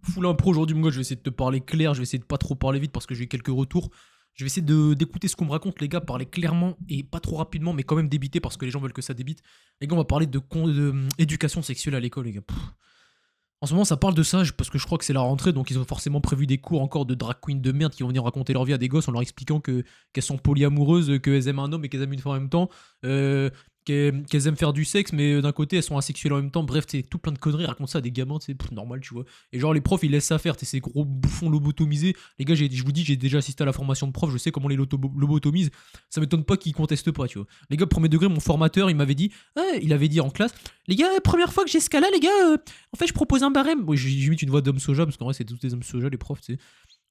full impro aujourd'hui, mon gars. Je vais essayer de te parler clair. Je vais essayer de pas trop parler vite parce que j'ai eu quelques retours. Je vais essayer d'écouter ce qu'on me raconte, les gars, parler clairement et pas trop rapidement, mais quand même débiter parce que les gens veulent que ça débite. Les gars, on va parler de éducation sexuelle à l'école, les gars. En ce moment, ça parle de ça parce que je crois que c'est la rentrée, donc ils ont forcément prévu des cours encore de drag queen de merde qui vont venir raconter leur vie à des gosses en leur expliquant qu'elles sont polyamoureuses, qu'elles aiment un homme et qu'elles aiment une femme en même temps, qu'elles aiment faire du sexe, mais d'un côté elles sont asexuelles en même temps. Bref, c'est tout plein de conneries. Raconte ça à des gamins, c'est normal, tu vois. Et genre les profs ils laissent ça faire, ces gros bouffons lobotomisés. Les gars, je vous dis, j'ai déjà assisté à la formation de prof, je sais comment les lobotomisent. Ça m'étonne pas qu'ils contestent pas, tu vois. Les gars, premier degré, mon formateur il m'avait dit, il avait dit en classe, les gars, première fois que j'ai ce cas-là, les gars, en fait, je propose un barème. Bon, j'ai mis une voix d'homme soja, parce qu'en vrai, c'est tous des hommes soja, les profs, tu sais.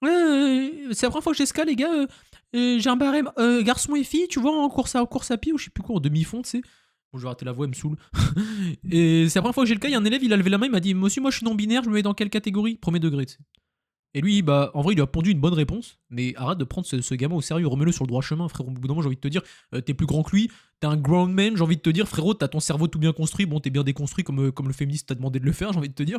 Ouais, c'est la première fois que j'ai ce cas, les gars. J'ai un barème garçon et fille, tu vois, en course à pied, ou je sais plus quoi, en demi-fond, tu sais. Bon, je vais rater la voix, elle me saoule. Et c'est la première fois que j'ai le cas, il y a un élève, il a levé la main, il m'a dit, monsieur, moi je suis non-binaire, je me mets dans quelle catégorie? Premier degré, tu sais. Et lui, bah, en vrai, il lui a pondu une bonne réponse, mais arrête de prendre ce gamin au sérieux, remets-le sur le droit chemin, frérot. Au bout d'un moment, j'ai envie de te dire, t'es plus grand que lui, t'es un grown man, j'ai envie de te dire, frérot, t'as ton cerveau tout bien construit, bon, t'es bien déconstruit comme le féministe t'a demandé de le faire, j'ai envie de te dire.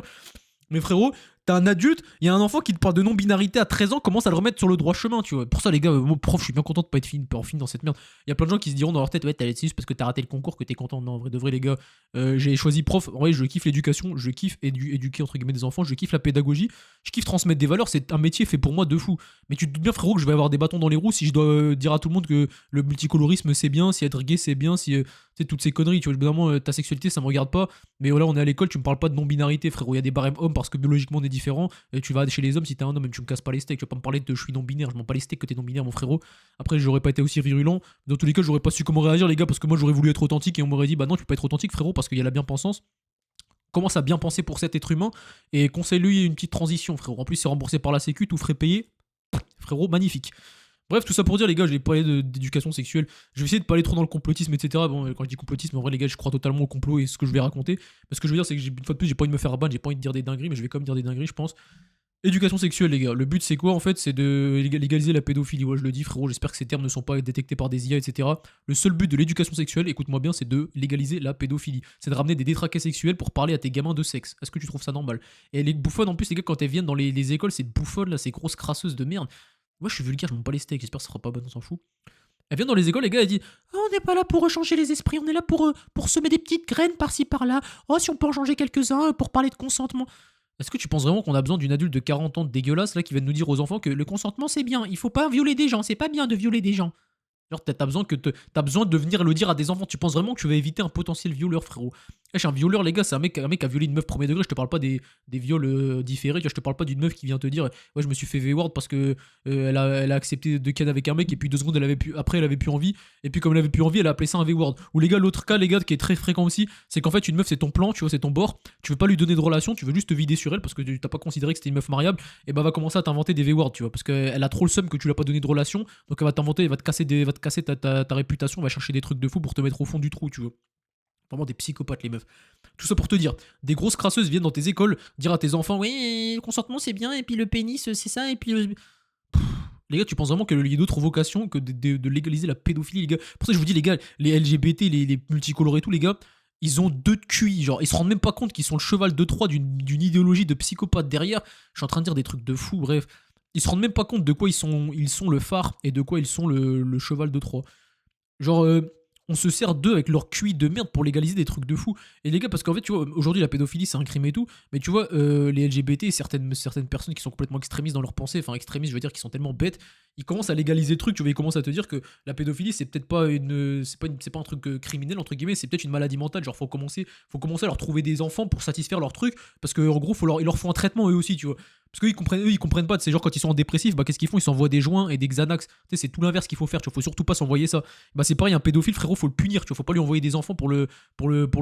Mais frérot, t'es un adulte, il y a un enfant qui te parle de non-binarité à 13 ans, commence à le remettre sur le droit chemin, tu vois. Pour ça, les gars, moi, prof, je suis bien content de pas être fine dans cette merde. Il y a plein de gens qui se diront dans leur tête, ouais, t'as laissé juste parce que t'as raté le concours que t'es content. Non, en vrai, de vrai, les gars, j'ai choisi prof. En vrai, je kiffe l'éducation, je kiffe éduquer entre guillemets des enfants, je kiffe la pédagogie, je kiffe transmettre des valeurs. C'est un métier fait pour moi de fou. Mais tu te doutes bien, frérot, que je vais avoir des bâtons dans les roues si je dois dire à tout le monde que le multicolorisme c'est bien, si être gay c'est bien, si toutes ces conneries, tu vois. Évidemment, ta sexualité ça me regarde pas. Mais voilà, on est à l'école, tu me parles pas de non-binarité, frérot. Il y a des barèmes hommes parce que biologiquement on est différent. Et tu vas chez les hommes si t'es un homme, même tu me casses pas les steaks. Tu vas pas me parler de je suis non-binaire, je m'en pas les steaks que t'es non-binaire, mon frérot. Après, j'aurais pas été aussi virulent. Dans tous les cas, j'aurais pas su comment réagir, les gars, parce que moi j'aurais voulu être authentique et on m'aurait dit, bah non, tu peux pas être authentique, frérot, parce qu'il y a la bien-pensance. Commence à bien penser pour cet être humain et conseille-lui une petite transition, frérot. En plus, c'est remboursé par la Sécu, tout frais payé. Frérot, magnifique. Bref, tout ça pour dire, les gars, je vais parler d'éducation sexuelle. Je vais essayer de pas aller trop dans le complotisme, etc. Bon, quand je dis complotisme, en vrai, les gars, je crois totalement au complot et ce que je vais raconter. Mais ce que je veux dire, c'est que une fois de plus, j'ai pas envie de me faire abattre, j'ai pas envie de dire des dingueries, mais je vais quand même dire des dingueries, je pense. Éducation sexuelle, les gars. Le but, c'est quoi en fait? C'est de légaliser la pédophilie. Ouais, je le dis, frérot. J'espère que ces termes ne sont pas détectés par des IA, etc. Le seul but de l'éducation sexuelle, écoute-moi bien, c'est de légaliser la pédophilie. C'est de ramener des détraqués sexuels pour parler à tes gamins de sexe. Est-ce que tu trouves ça normal? Et les bouffonnes, en plus, les gars, quand elles viennent dans les écoles, ces bouffonnes là, ces grosses crasseuses de merde. Moi, je suis vulgaire, je m'en bats les steaks. J'espère que ça sera pas bon, on s'en fout. Elle vient dans les écoles, les gars, elle dit oh, on n'est pas là pour changer les esprits, on est là pour semer des petites graines par-ci par-là. Oh, si on peut en changer quelques-uns pour parler de consentement. Est-ce que tu penses vraiment qu'on a besoin d'une adulte de 40 ans dégueulasse là qui va nous dire aux enfants que le consentement c'est bien, il faut pas violer des gens, c'est pas bien de violer des gens? Genre, t'as besoin de venir le dire à des enfants. Tu penses vraiment que tu vas éviter un potentiel violeur, frérot? Je suis un violeur, les gars, c'est un mec qui a violé une meuf premier degré. Je te parle pas des viols différés. Tu vois, je te parle pas d'une meuf qui vient te dire ouais, je me suis fait V-word parce que elle a accepté de ken avec un mec et puis 2 secondes, après, elle avait plus envie. Et puis, comme elle avait plus envie, elle a appelé ça un V-word. Ou les gars, l'autre cas, les gars, qui est très fréquent aussi, c'est qu'en fait, une meuf, c'est ton plan, tu vois, c'est ton bord. Tu veux pas lui donner de relation, tu veux juste te vider sur elle parce que tu t'as pas considéré que c'était une meuf mariable. Et bah, va commencer à t'inventer des V-words, tu vois, parce qu'elle a trop le seum que tu lui as pas donné de relation. Donc, elle va t'inventer, elle va te casser ta réputation, va chercher des trucs de fou pour te mettre au fond du trou, tu vois. Vraiment des psychopathes, les meufs. Tout ça pour te dire, des grosses crasseuses viennent dans tes écoles dire à tes enfants, oui, le consentement c'est bien, et puis le pénis c'est ça, et puis les gars, tu penses vraiment que y a d'autres vocations que de légaliser la pédophilie, les gars? Pour ça, je vous dis, les gars, les LGBT, les multicolores et tout, les gars, ils ont deux de QI. Genre, ils se rendent même pas compte qu'ils sont le cheval de Troie d'une idéologie de psychopathe derrière. Je suis en train de dire des trucs de fou, bref. Ils se rendent même pas compte de quoi ils sont le phare et de quoi ils sont le cheval de Troie. Genre, on se sert d'eux avec leur QI de merde pour légaliser des trucs de fou. Et les gars, parce qu'en fait, tu vois, aujourd'hui, la pédophilie, c'est un crime et tout. Mais tu vois, les LGBT, certaines personnes qui sont complètement extrémistes dans leur pensée, enfin, extrémistes, je veux dire, qui sont tellement bêtes, ils commencent à légaliser le truc. Tu vois, ils commencent à te dire que la pédophilie, c'est peut-être pas c'est pas un truc criminel, entre guillemets, c'est peut-être une maladie mentale. Genre, faut commencer à leur trouver des enfants pour satisfaire leur truc. Parce que, en gros, il leur faut un traitement eux aussi, tu vois. Parce ils comprennent pas. C'est genre, quand ils sont en dépressif, bah, qu'est-ce qu'ils font? Ils s'envoient des joints et des Xanax. Tu sais, c'est tout l'inverse qu'il faut faire. Tu vois, faut surtout pas s'envoyer ça. Bah c'est pareil, un pédophile, frérot, faut le punir, tu vois, faut pas lui envoyer des enfants pour le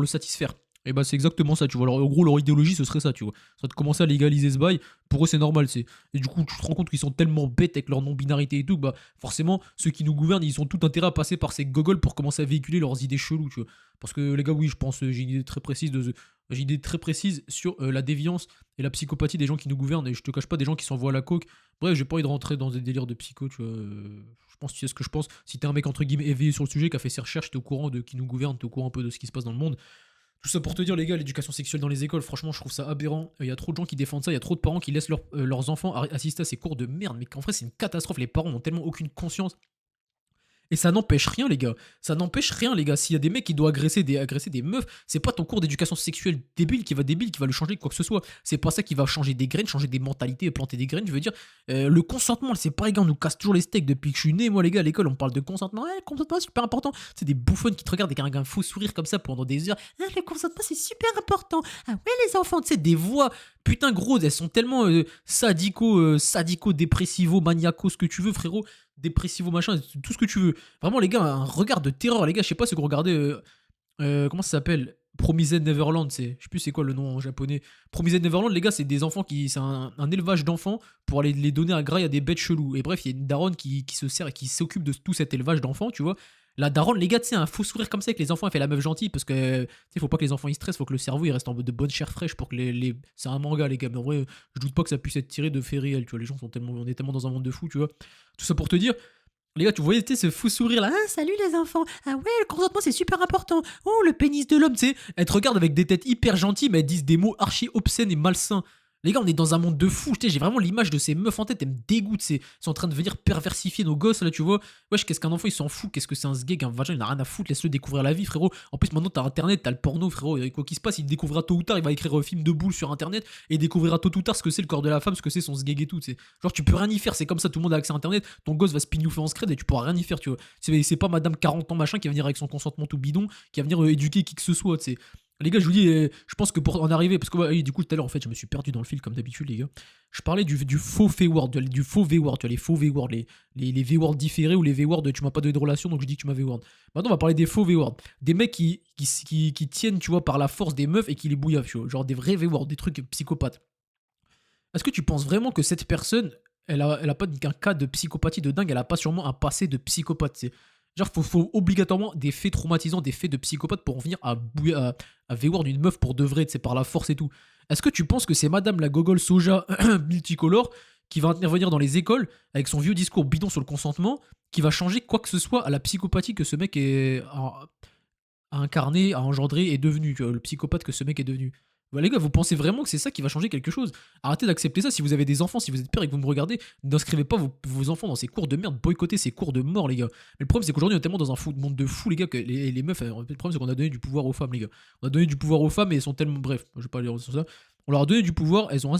satisfaire. Et bah c'est exactement ça, tu vois. Alors, en gros, leur idéologie, ce serait ça, tu vois. Ça serait de commencer à légaliser ce bail. Pour eux, c'est normal, c'est. Et du coup, tu te rends compte qu'ils sont tellement bêtes avec leur non-binarité et tout, que bah forcément, ceux qui nous gouvernent, ils ont tout intérêt à passer par ces gogoles pour commencer à véhiculer leurs idées cheloues, tu vois. Parce que les gars, oui, je pense, j'ai une idée très précise sur la déviance et la psychopathie des gens qui nous gouvernent. Et je te cache pas des gens qui s'envoient à la coke. Bref, j'ai pas envie de rentrer dans des délires de psycho, tu vois. Je pense que tu sais ce que je pense. Si t'es un mec entre guillemets éveillé sur le sujet, qui a fait ses recherches, t'es au courant de qui nous gouverne, t'es au courant un peu de ce qui se passe dans le monde. Tout ça pour te dire, les gars, l'éducation sexuelle dans les écoles, franchement, je trouve ça aberrant. Il y a trop de gens qui défendent ça, il y a trop de parents qui laissent leurs enfants assister à ces cours de merde, mais qu'en vrai, c'est une catastrophe. Les parents n'ont tellement aucune conscience. Et ça n'empêche rien, les gars. Ça n'empêche rien, les gars. S'il y a des mecs qui doivent agresser des meufs, c'est pas ton cours d'éducation sexuelle débile qui va le changer quoi que ce soit. C'est pas ça qui va changer des graines, changer des mentalités, planter des graines. Je veux dire, le consentement, c'est pas, les gars, on nous casse toujours les steaks depuis que je suis né. Moi, les gars, à l'école, on parle de consentement. Ouais, le consentement, c'est super important. C'est des bouffons qui te regardent avec un faux sourire comme ça pendant des heures. Ah, le consentement, c'est super important. Ah ouais, les enfants, tu sais, des voix. Putain, gros, elles sont tellement sadico-dépressivo, maniaco, ce que tu veux, frérot. Dépressivo, machin, tout ce que tu veux. Vraiment, les gars, un regard de terreur, les gars. Je sais pas si vous regardez. Comment ça s'appelle? Promised Neverland, je sais plus c'est quoi le nom en japonais. Promised Neverland, les gars, c'est des enfants qui. C'est un élevage d'enfants pour aller les donner à graille à des bêtes chelous. Et bref, il y a une daronne qui se sert et qui s'occupe de tout cet élevage d'enfants, tu vois. La daronne, les gars, tu sais, un faux sourire comme ça avec les enfants, elle fait la meuf gentille parce que, tu sais, faut pas que les enfants ils stressent, faut que le cerveau il reste en mode de bonne chair fraîche pour que C'est un manga, les gars, mais en vrai, je doute pas que ça puisse être tiré de faits réels, tu vois. Les gens sont tellement. On est tellement dans un monde de fous, tu vois. Tout ça pour te dire, les gars, tu voyais ce fou sourire là. Ah, salut les enfants. Ah ouais, le consentement c'est super important. Oh, le pénis de l'homme, tu sais. Elles te regardent avec des têtes hyper gentilles, mais elles disent des mots archi obscènes et malsains. Les gars, on est dans un monde de fous. Tu sais, j'ai vraiment l'image de ces meufs en tête. Elles me dégoûtent. Ils sont en train de venir perversifier nos gosses là, tu vois. Wesh, qu'est-ce qu'un enfant il s'en fout? Qu'est-ce que c'est un sgeg, un vagin? Il n'a rien à foutre. Laisse-le découvrir la vie, frérot. En plus, maintenant, t'as internet, t'as le porno, frérot. Et quoi qu'il se passe, il découvrira tôt ou tard. Il va écrire un film de boule sur internet et il découvrira tôt ou tard ce que c'est le corps de la femme, ce que c'est son sgeg et tout. Tu sais. Genre, tu peux rien y faire. C'est comme ça, tout le monde a accès à internet. Ton gosse va se pignouffer en scred et tu pourras rien y faire, tu vois. C'est pas madame 40 ans machin qui va venir avec son consentement tout bidon, qui va venir éduquer qui que ce soit, tu sais. Les gars, je vous dis, je pense que pour en arriver, parce que ouais, du coup, tout à l'heure, en fait, je me suis perdu dans le fil comme d'habitude, les gars. Je parlais du faux V-word, du faux V-word, tu vois, les faux V-word, les V-words différés ou les V-words, tu m'as pas donné de relation, donc je dis que tu m'as V-word. Maintenant, on va parler des faux V-words. Des mecs qui tiennent, tu vois, par la force des meufs et qui les bouillaffent, tu vois. Genre des vrais V-words, des trucs psychopathes. Est-ce que tu penses vraiment que cette personne, elle a pas qu'un cas de psychopathie de dingue, elle a pas sûrement un passé de psychopathe, c'est genre, faut obligatoirement des faits traumatisants, des faits de psychopathe pour en venir à V-word une meuf pour de vrai, c'est par la force et tout. Est-ce que tu penses que c'est madame la gogole soja multicolore qui va intervenir dans les écoles avec son vieux discours bidon sur le consentement, qui va changer quoi que ce soit à la psychopathie que ce mec a incarné, a engendré, est devenu, tu vois, le psychopathe que ce mec est devenu? Bah, les gars, vous pensez vraiment que c'est ça qui va changer quelque chose? Arrêtez d'accepter ça. Si vous avez des enfants, si vous êtes père et que vous me regardez, n'inscrivez pas vos enfants dans ces cours de merde, boycottez ces cours de mort, les gars. Mais le problème, c'est qu'aujourd'hui, on est tellement dans un monde de fous, les gars, que les meufs, le problème, c'est qu'on a donné du pouvoir aux femmes, les gars. On a donné du pouvoir aux femmes et elles sont tellement. Bref, je vais pas aller sur ça. On leur a donné du pouvoir, elles ont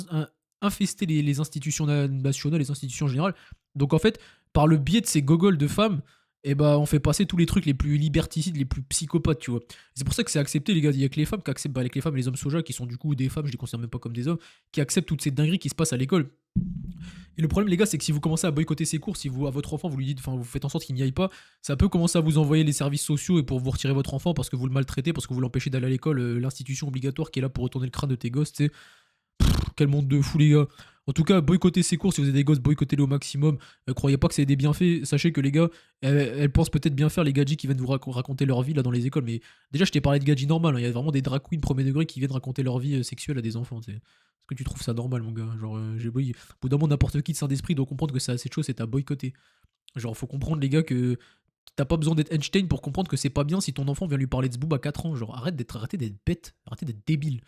infesté les institutions nationales, les institutions générales. Donc, en fait, par le biais de ces gogoles de femmes, et bah on fait passer tous les trucs les plus liberticides, les plus psychopathes, tu vois. C'est pour ça que c'est accepté, les gars. Il y a que les femmes qui acceptent, bah, avec les femmes et les hommes soja qui sont du coup des femmes, je les considère même pas comme des hommes, qui acceptent toutes ces dingueries qui se passent à l'école. Et le problème, les gars, c'est que si vous commencez à boycotter ces cours, si vous, à votre enfant, vous lui dites, enfin, vous faites en sorte qu'il n'y aille pas, ça peut commencer à vous envoyer les services sociaux et pour vous retirer votre enfant parce que vous le maltraitez, parce que vous l'empêchez d'aller à l'école, l'institution obligatoire qui est là pour retourner le crâne de tes gosses, tu sais. Quel monde de fou, les gars. En tout cas, boycottez ces cours. Si vous avez des gosses, boycottez-les au maximum. Croyez pas que c'est des bienfaits. Sachez que les gars, elles pensent peut-être bien faire les gadgets qui viennent vous raconter leur vie là dans les écoles. Mais déjà, je t'ai parlé de gadgets normal. Il y a vraiment des drag queens premier degré qui viennent raconter leur vie sexuelle à des enfants. T'sais. Est-ce que tu trouves ça normal, mon gars? Genre, j'ai boy. Au bout d'un moment, n'importe qui de saint d'esprit doit comprendre que ça, cette chose, c'est à boycotter. Genre, faut comprendre, les gars, que t'as pas besoin d'être Einstein pour comprendre que c'est pas bien si ton enfant vient lui parler de ce boob à 4 ans. Genre, arrêtez d'être bête, arrêtez d'être débile.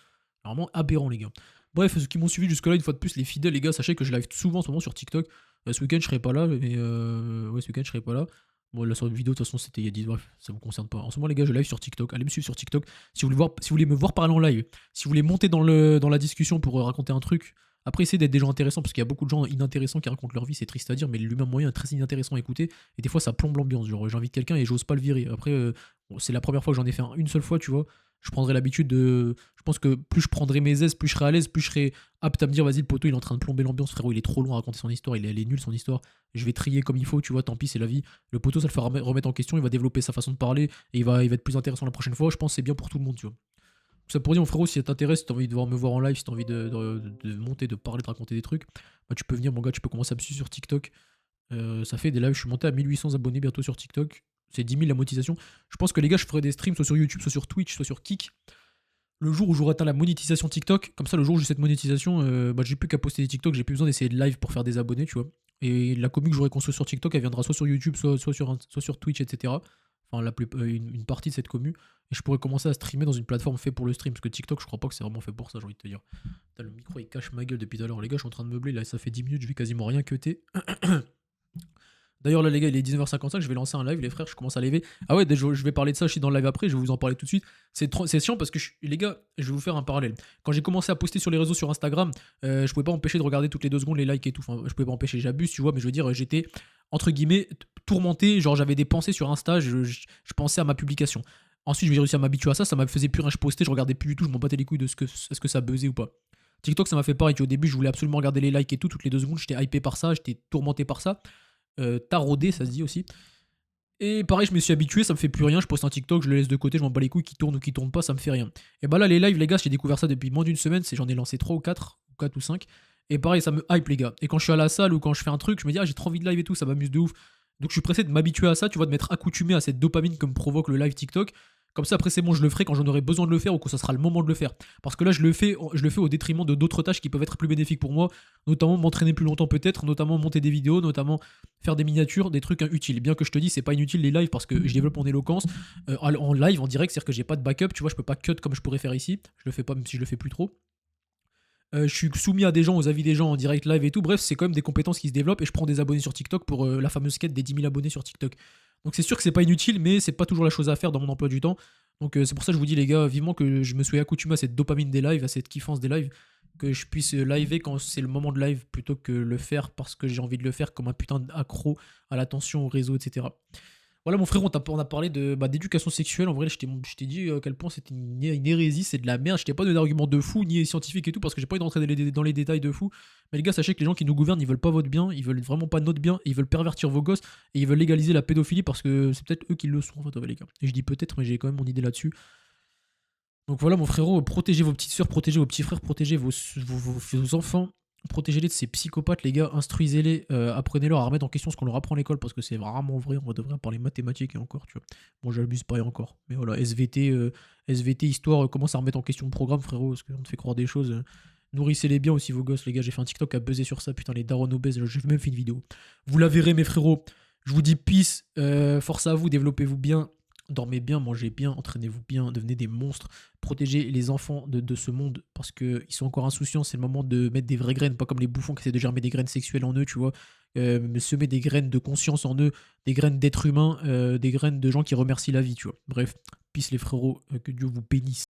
Vraiment aberrant, les gars. Bref, ceux qui m'ont suivi jusque-là, une fois de plus, les fidèles, les gars, sachez que je live souvent en ce moment sur TikTok. Ce week-end, je serai pas là, mais ouais, ce week-end, je serai pas là. Bon, la sortie de vidéo, de toute façon, c'était il y a 10. Bref, ça vous concerne pas. En ce moment, les gars, je live sur TikTok. Allez me suivre sur TikTok. Si vous voulez me voir parler en live, si vous voulez monter dans la discussion pour raconter un truc, après, essayez d'être des gens intéressants parce qu'il y a beaucoup de gens inintéressants qui racontent leur vie, c'est triste à dire, mais l'humain moyen est très inintéressant à écouter et des fois ça plombe l'ambiance. Genre, j'invite quelqu'un et j'ose pas le virer. Après, bon, c'est la première fois que j'en ai fait une seule fois, tu vois. Je prendrai l'habitude de. Je pense que plus je prendrai mes aises, plus je serai à l'aise, plus je serai apte à me dire, vas-y, le poteau, il est en train de plomber l'ambiance, frérot, il est trop long à raconter son histoire, elle est nulle son histoire. Je vais trier comme il faut, tu vois, tant pis, c'est la vie. Le poteau, ça le fera remettre en question, il va développer sa façon de parler et il va être plus intéressant la prochaine fois. Je pense que c'est bien pour tout le monde, tu vois. Tout ça pour dire, mon frérot, si ça t'intéresse, si t'as envie de me voir en live, si t'as envie de monter, de parler, de raconter des trucs, bah, tu peux venir, mon gars, tu peux commencer à me suivre sur TikTok. Ça fait des lives, je suis monté à 1800 abonnés bientôt sur TikTok. C'est 10 000 la monétisation. Je pense que les gars, je ferai des streams soit sur YouTube, soit sur Twitch, soit sur Kik. Le jour où j'aurai atteint la monétisation TikTok, comme ça, le jour où j'ai cette monétisation, bah, j'ai plus qu'à poster des TikTok, j'ai plus besoin d'essayer de live pour faire des abonnés, tu vois. Et la commu que j'aurai construite sur TikTok, elle viendra soit sur YouTube, soit sur Twitch, etc. enfin une partie de cette commu, et je pourrais commencer à streamer dans une plateforme faite pour le stream, parce que TikTok, je crois pas que c'est vraiment fait pour ça, j'ai envie de te dire. Putain, le micro il cache ma gueule depuis tout à l'heure, les gars, je suis en train de meubler, là ça fait 10 minutes, je vais quasiment rien cutter. D'ailleurs, là, les gars, il est 19h55, je vais lancer un live, les frères, je commence à lever. Ah ouais, déjà, je vais parler de ça, je suis dans le live après, je vais vous en parler tout de suite. C'est chiant parce que, les gars, je vais vous faire un parallèle. Quand j'ai commencé à poster sur les réseaux sur Instagram, je pouvais pas m'empêcher de regarder toutes les 2 secondes les likes et tout. Enfin, je pouvais pas m'empêcher, j'abuse, tu vois, mais je veux dire, j'étais, entre guillemets, tourmenté, genre j'avais des pensées sur Insta, je pensais à ma publication. Ensuite, j'ai réussi à m'habituer à ça, ça me faisait plus rien, je postais, je regardais plus du tout, je m'en battais les couilles de est-ce que ça buzzait ou pas. TikTok, ça m'a fait pareil, au début, je voulais absolument regarder les likes et tout, toutes les 2 secondes, j'étais hypé par ça, j'étais tourmenté par ça. Taraudé, ça se dit aussi. Et pareil, je me suis habitué, ça me fait plus rien. Je poste un TikTok, je le laisse de côté, je m'en bats les couilles, qui tourne ou qui tourne pas, ça me fait rien. Et bah là, les lives, les gars, j'ai découvert ça depuis moins d'une semaine. J'en ai lancé 3 ou 4, ou 4 ou 5. Et pareil, ça me hype, les gars. Et quand je suis à la salle ou quand je fais un truc, je me dis, ah, j'ai trop envie de live et tout, ça m'amuse de ouf. Donc je suis pressé de m'habituer à ça, tu vois, de m'être accoutumé à cette dopamine que me provoque le live TikTok. Comme ça, après, c'est bon, je le ferai quand j'en aurai besoin de le faire ou quand ça sera le moment de le faire. Parce que là, je le fais au détriment de d'autres tâches qui peuvent être plus bénéfiques pour moi, notamment m'entraîner plus longtemps peut-être, notamment monter des vidéos, notamment faire des miniatures, des trucs utiles. Bien que je te dis, c'est pas inutile les lives parce que je développe mon éloquence en live, en direct, c'est-à-dire que j'ai pas de backup, tu vois, je peux pas cut comme je pourrais faire ici. Je le fais pas, même si je le fais plus trop. Je suis soumis à des gens, aux avis des gens en direct live et tout. Bref, c'est quand même des compétences qui se développent et je prends des abonnés sur TikTok pour la fameuse quête des 10 000 abonnés sur TikTok. Donc c'est sûr que c'est pas inutile, mais c'est pas toujours la chose à faire dans mon emploi du temps. Donc c'est pour ça que je vous dis, les gars, vivement que je me suis accoutumé à cette dopamine des lives, à cette kiffance des lives, que je puisse liver quand c'est le moment de live plutôt que le faire parce que j'ai envie de le faire comme un putain d'accro à l'attention, au réseau, etc. Voilà, mon frère, on a parlé d'éducation sexuelle. En vrai, je t'ai dit à quel point c'était une hérésie, c'est de la merde. Je t'ai pas donné d'arguments de fou, ni scientifiques et tout, parce que j'ai pas envie d'entrer dans les détails de fou. Mais les gars, sachez que les gens qui nous gouvernent, ils veulent pas votre bien, ils veulent vraiment pas notre bien, ils veulent pervertir vos gosses, et ils veulent légaliser la pédophilie parce que c'est peut-être eux qui le sont, en fait, ouais, les gars. Et je dis peut-être, mais j'ai quand même mon idée là-dessus. Donc voilà, mon frérot, protégez vos petites sœurs, protégez vos petits frères, protégez vos enfants. Protégez-les de ces psychopathes, les gars, instruisez-les, apprenez-leur à remettre en question ce qu'on leur apprend à l'école parce que c'est vraiment vrai, on devrait parler mathématiques et encore, tu vois. Bon, j'abuse pas et encore. Mais voilà, SVT, histoire, commence à remettre en question le programme, frérot, parce qu'on te fait croire des choses. Nourrissez-les bien aussi, vos gosses, les gars. J'ai fait un TikTok à buzzer sur ça, putain, les darons obèses, j'ai même fait une vidéo. Vous la verrez, mes frérots. Je vous dis peace, force à vous, développez-vous bien. Dormez bien, mangez bien, entraînez-vous bien, devenez des monstres, protégez les enfants de ce monde parce qu'ils sont encore insouciants. C'est le moment de mettre des vraies graines, pas comme les bouffons qui essaient de germer des graines sexuelles en eux, tu vois. Semer des graines de conscience en eux, des graines d'êtres humains, des graines de gens qui remercient la vie, tu vois. Bref, peace les frérots, que Dieu vous bénisse.